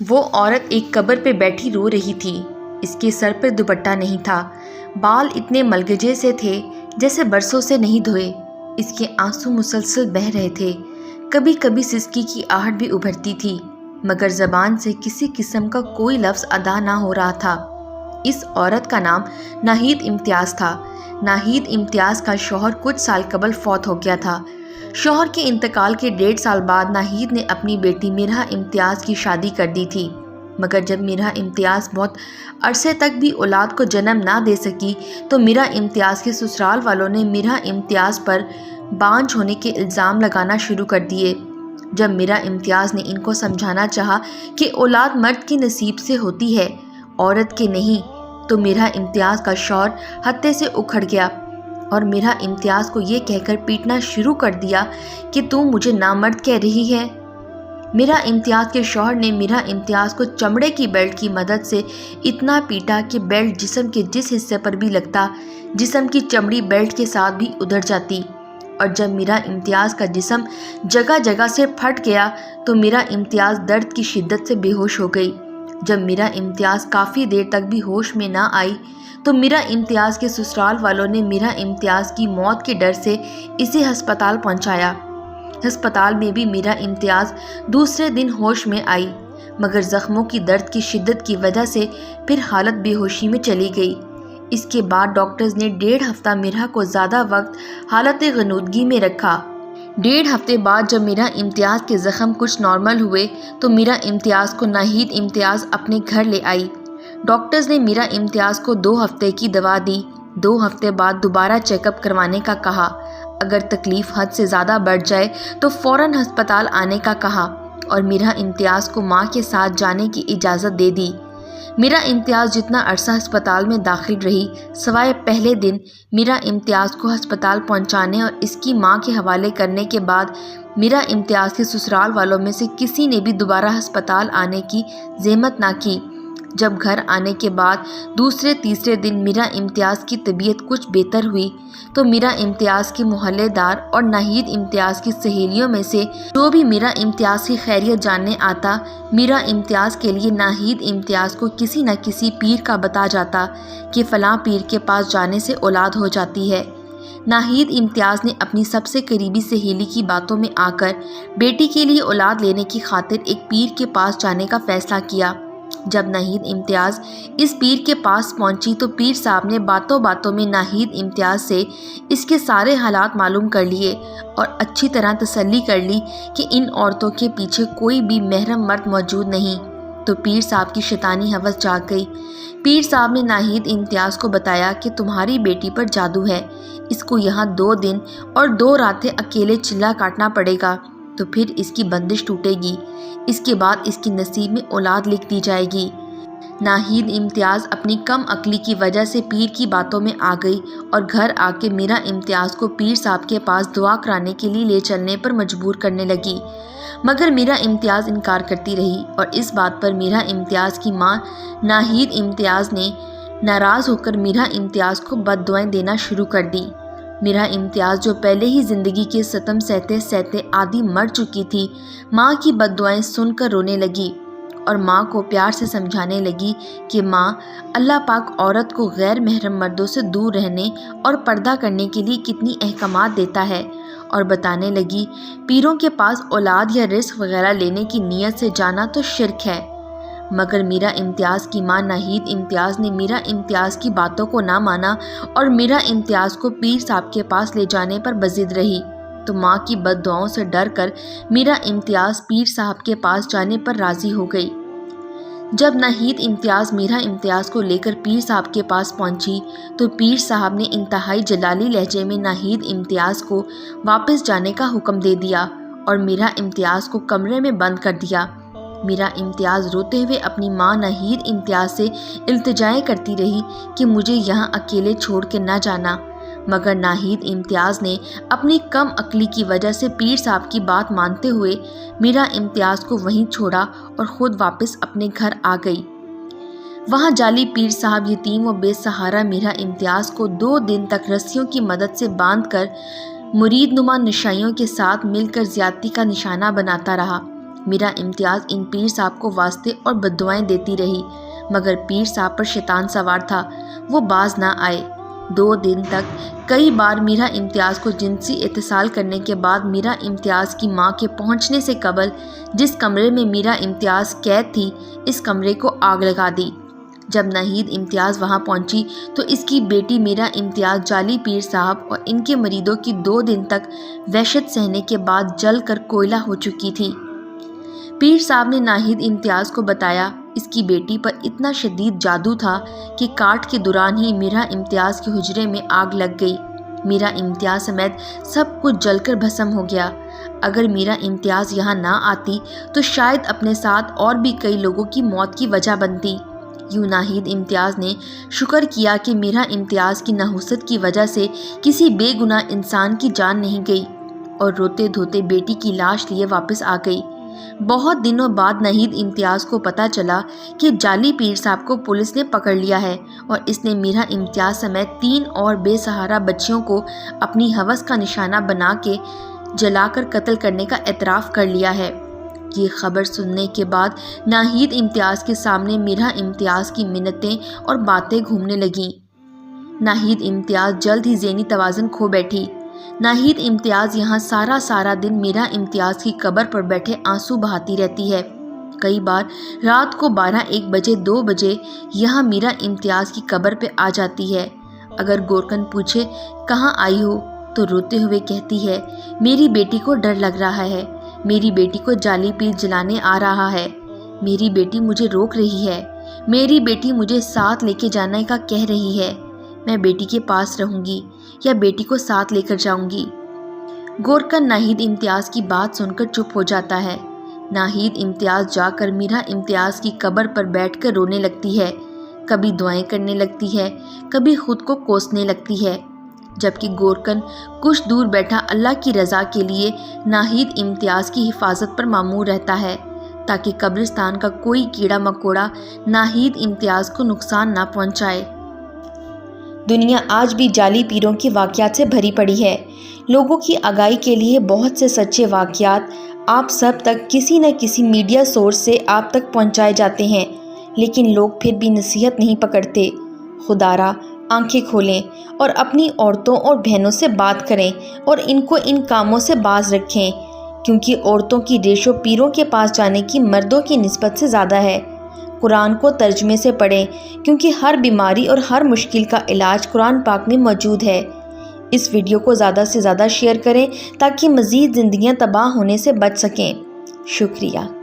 وہ عورت ایک قبر پہ بیٹھی رو رہی تھی۔ اس کے سر پر دوپٹہ نہیں تھا، بال اتنے ملگجے سے تھے جیسے برسوں سے نہیں دھوئے۔ اس کے آنسو مسلسل بہہ رہے تھے، کبھی کبھی سسکی کی آہٹ بھی ابھرتی تھی، مگر زبان سے کسی قسم کا کوئی لفظ ادا نہ ہو رہا تھا۔ اس عورت کا نام ناہید امتیاز تھا۔ ناہید امتیاز کا شوہر کچھ سال قبل فوت ہو گیا تھا۔ شوہر کے انتقال کے 1.5 سال بعد ناہید نے اپنی بیٹی میرا امتیاز کی شادی کر دی تھی، مگر جب میرا امتیاز بہت عرصے تک بھی اولاد کو جنم نہ دے سکی تو میرا امتیاز کے سسرال والوں نے میرا امتیاز پر بانجھ ہونے کے الزام لگانا شروع کر دیے۔ جب میرا امتیاز نے ان کو سمجھانا چاہا کہ اولاد مرد کے نصیب سے ہوتی ہے، عورت کے نہیں، تو میرا امتیاز کا شوہر ہتے سے اکھڑ گیا اور میرا امتیاز کو یہ کہہ کر پیٹنا شروع کر دیا کہ تم مجھے نامرد کہہ رہی ہے۔ میرا امتیاز کے شوہر نے میرا امتیاز کو چمڑے کی بیلٹ کی مدد سے اتنا پیٹا کہ بیلٹ جسم کے جس حصے پر بھی لگتا، جسم کی چمڑی بیلٹ کے ساتھ بھی ادھر جاتی، اور جب میرا امتیاز کا جسم جگہ جگہ سے پھٹ گیا تو میرا امتیاز درد کی شدت سے بے ہوش ہو گئی۔ جب میرا امتیاز کافی دیر تک بھی ہوش میں نہ آئی تو میرا امتیاز کے سسرال والوں نے میرا امتیاز کی موت کے ڈر سے اسے ہسپتال پہنچایا۔ ہسپتال میں بھی میرا امتیاز دوسرے دن ہوش میں آئی، مگر زخموں کی درد کی شدت کی وجہ سے پھر حالت بے ہوشی میں چلی گئی۔ اس کے بعد ڈاکٹرز نے 1.5 ہفتہ میرا کو زیادہ وقت حالت غنودگی میں رکھا۔ 1.5 ہفتے بعد جب میرا امتیاز کے زخم کچھ نارمل ہوئے تو میرا امتیاز کو ناہید امتیاز اپنے گھر لے آئی۔ ڈاکٹرز نے میرا امتیاز کو 2 ہفتے کی دوا دی، 2 ہفتے بعد دوبارہ چیک اپ کروانے کا کہا، اگر تکلیف حد سے زیادہ بڑھ جائے تو فوراً ہسپتال آنے کا کہا، اور میرا امتیاز کو ماں کے ساتھ جانے کی اجازت دے دی۔ میرا امتیاز جتنا عرصہ ہسپتال میں داخل رہی، سوائے پہلے دن میرا امتیاز کو ہسپتال پہنچانے اور اس کی ماں کے حوالے کرنے کے بعد، میرا امتیاز کے سسرال والوں میں سے کسی نے بھی دوبارہ ہسپتال آنے کی زحمت نہ کی۔ جب گھر آنے کے بعد دوسرے تیسرے دن میرا امتیاز کی طبیعت کچھ بہتر ہوئی تو میرا امتیاز کے محلے دار اور ناہید امتیاز کی سہیلیوں میں سے جو بھی میرا امتیاز کی خیریت جاننے آتا، میرا امتیاز کے لیے ناہید امتیاز کو کسی نہ کسی پیر کا بتا جاتا کہ فلاں پیر کے پاس جانے سے اولاد ہو جاتی ہے۔ ناہید امتیاز نے اپنی سب سے قریبی سہیلی کی باتوں میں آ کر بیٹی کے لیے اولاد لینے کی خاطر ایک پیر کے پاس جانے کا فیصلہ کیا۔ جب ناہید امتیاز اس پیر کے پاس پہنچی تو پیر صاحب نے باتوں باتوں میں ناہید امتیاز سے اس کے سارے حالات معلوم کر لیے اور اچھی طرح تسلی کر لی کہ ان عورتوں کے پیچھے کوئی بھی محرم مرد موجود نہیں، تو پیر صاحب کی شیطانی ہوس جاگ گئی۔ پیر صاحب نے ناہید امتیاز کو بتایا کہ تمہاری بیٹی پر جادو ہے، اس کو یہاں 2 دن اور 2 راتیں اکیلے چلہ کاٹنا پڑے گا تو پھر اس کی بندش ٹوٹے گی، اس کے بعد اس کی نصیب میں اولاد لکھ دی جائے گی۔ ناہید امتیاز اپنی کم عقلی کی وجہ سے پیر کی باتوں میں آ گئی اور گھر آ کے میرا امتیاز کو پیر صاحب کے پاس دعا کرانے کے لیے لے چلنے پر مجبور کرنے لگی، مگر میرا امتیاز انکار کرتی رہی، اور اس بات پر میرا امتیاز کی ماں ناہید امتیاز نے ناراض ہو کر میرا امتیاز کو بد دعائیں دینا شروع کر دی۔ میرا امتیاز جو پہلے ہی زندگی کے ستم سہتے سہتے آدھی مر چکی تھی، ماں کی بد دعائیں سن کر رونے لگی اور ماں کو پیار سے سمجھانے لگی کہ ماں، اللہ پاک عورت کو غیر محرم مردوں سے دور رہنے اور پردہ کرنے کے لیے کتنی احکامات دیتا ہے، اور بتانے لگی پیروں کے پاس اولاد یا رزق وغیرہ لینے کی نیت سے جانا تو شرک ہے۔ مگر میرا امتیاز کی ماں ناہید امتیاز نے میرا امتیاز کی باتوں کو نہ مانا اور میرا امتیاز کو پیر صاحب کے پاس لے جانے پر بضد رہی، تو ماں کی بد دعاؤں سے ڈر کر میرا امتیاز پیر صاحب کے پاس جانے پر راضی ہو گئی۔ جب ناہید امتیاز میرا امتیاز کو لے کر پیر صاحب کے پاس پہنچی تو پیر صاحب نے انتہائی جلالی لہجے میں ناہید امتیاز کو واپس جانے کا حکم دے دیا اور میرا امتیاز کو کمرے میں بند کر دیا۔ میرا امتیاز روتے ہوئے اپنی ماں ناہید امتیاز سے التجائیں کرتی رہی کہ مجھے یہاں اکیلے چھوڑ کے نہ جانا، مگر ناہید امتیاز نے اپنی کم عقلی کی وجہ سے پیر صاحب کی بات مانتے ہوئے میرا امتیاز کو وہیں چھوڑا اور خود واپس اپنے گھر آ گئی۔ وہاں جعلی پیر صاحب یتیم و بے سہارا میرا امتیاز کو 2 دن تک رسیوں کی مدد سے باندھ کر مرید نما نشائیوں کے ساتھ مل کر زیادتی کا نشانہ بناتا رہا۔ میرا امتیاز ان پیر صاحب کو واسطے اور بددعائیں دیتی رہی، مگر پیر صاحب پر شیطان سوار تھا، وہ باز نہ آئے۔ 2 دن تک کئی بار میرا امتیاز کو جنسی اتصال کرنے کے بعد میرا امتیاز کی ماں کے پہنچنے سے قبل جس کمرے میں میرا امتیاز قید تھی، اس کمرے کو آگ لگا دی۔ جب ناہید امتیاز وہاں پہنچی تو اس کی بیٹی میرا امتیاز جعلی پیر صاحب اور ان کے مریدوں کی 2 دن تک وحشت سہنے کے بعد جل کر کوئلہ ہو چکی تھی۔ پیر صاحب نے ناہید امتیاز کو بتایا اس کی بیٹی پر اتنا شدید جادو تھا کہ کاٹ کے دوران ہی میرا امتیاز کے حجرے میں آگ لگ گئی۔ میرا امتیاز سمیت سب کچھ جل کر بھسم ہو گیا۔ اگر میرا امتیاز یہاں نہ آتی تو شاید اپنے ساتھ اور بھی کئی لوگوں کی موت کی وجہ بنتی۔ یوں ناہید امتیاز نے شکر کیا کہ میرا امتیاز کی نحوست کی وجہ سے کسی بے گناہ انسان کی جان نہیں گئی، اور روتے دھوتے بیٹی کی لاش لیے واپس آ گئی۔ بہت دنوں بعد ناہید امتیاز کو پتہ چلا کہ جعلی پیر صاحب کو پولیس نے پکڑ لیا ہے، اور اس نے میرا امتیاز سمیت 3 اور بے سہارا بچیوں کو اپنی ہوس کا نشانہ بنا کے جلا کر قتل کرنے کا اعتراف کر لیا ہے۔ یہ خبر سننے کے بعد ناہید امتیاز کے سامنے میرا امتیاز کی منتیں اور باتیں گھومنے لگیں۔ ناہید امتیاز جلد ہی ذہنی توازن کھو بیٹھی۔ ناہید امتیاز یہاں سارا دن میرا امتیاز کی قبر پر بیٹھے آنسو بہاتی رہتی ہے۔ کئی بار رات کو 12-1 بجے 2 بجے یہاں میرا امتیاز کی قبر پہ آ جاتی ہے۔ اگر گورکن پوچھے کہاں آئی ہو تو روتے ہوئے کہتی ہے، میری بیٹی کو ڈر لگ رہا ہے، میری بیٹی کو جعلی پیر جلانے آ رہا ہے، میری بیٹی مجھے روک رہی ہے، میری بیٹی مجھے ساتھ لے کے جانے کا کہہ رہی ہے، میں بیٹی کے پاس رہوں گی یا بیٹی کو ساتھ لے کر جاؤں گی۔ گورکن ناہید امتیاز کی بات سن کر چپ ہو جاتا ہے۔ ناہید امتیاز جا کر میرا امتیاز کی قبر پر بیٹھ کر رونے لگتی ہے، کبھی دعائیں کرنے لگتی ہے، کبھی خود کو کوسنے لگتی ہے، جبکہ گورکن کچھ دور بیٹھا اللہ کی رضا کے لیے ناہید امتیاز کی حفاظت پر مامور رہتا ہے، تاکہ قبرستان کا کوئی کیڑا مکوڑا ناہید امتیاز کو نقصان نہ پہنچائے۔ دنیا آج بھی جعلی پیروں کی واقعات سے بھری پڑی ہے۔ لوگوں کی آگاہی کے لیے بہت سے سچے واقعات آپ سب تک کسی نہ کسی میڈیا سورس سے آپ تک پہنچائے جاتے ہیں، لیکن لوگ پھر بھی نصیحت نہیں پکڑتے۔ خدارا آنکھیں کھولیں اور اپنی عورتوں اور بہنوں سے بات کریں اور ان کو ان کاموں سے باز رکھیں، کیونکہ عورتوں کی ریشو پیروں کے پاس جانے کی مردوں کی نسبت سے زیادہ ہے۔ قرآن کو ترجمے سے پڑھیں، کیونکہ ہر بیماری اور ہر مشکل کا علاج قرآن پاک میں موجود ہے۔ اس ویڈیو کو زیادہ سے زیادہ شیئر کریں تاکہ مزید زندگیاں تباہ ہونے سے بچ سکیں۔ شکریہ۔